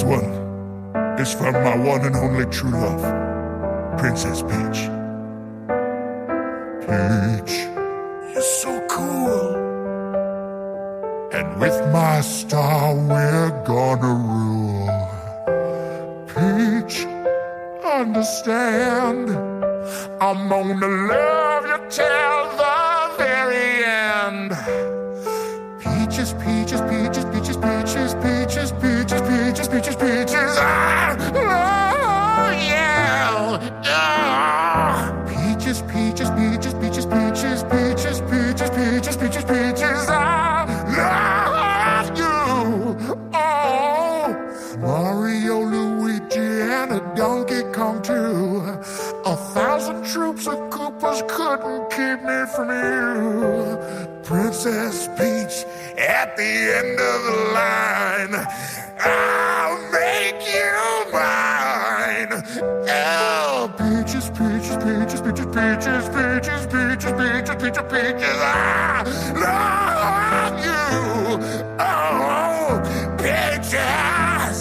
This one is from my one and only true love, Princess Peach. Peach, you're so cool. And with my star we're gonna rule. Peach, understand, I'm gonna love you till the very end. Peaches, peaches, peaches, peaches, peaches, peaches, peaches, peaches, peaches, peaches. Oh, yeah. Peaches, peaches, peaches, peaches, peaches, peaches, peaches, peaches, peaches, peaches. I love you. Oh, Mario, Luigi, and a Donkey Kong too. 1,000 troops of Koopas couldn't keep me from you. Princess Peach, at the end of the line, I'll make you mine. Oh, peaches, peaches, peaches, peaches, peaches, peaches, peaches, peaches, peaches, peaches. I love you. Oh, peaches.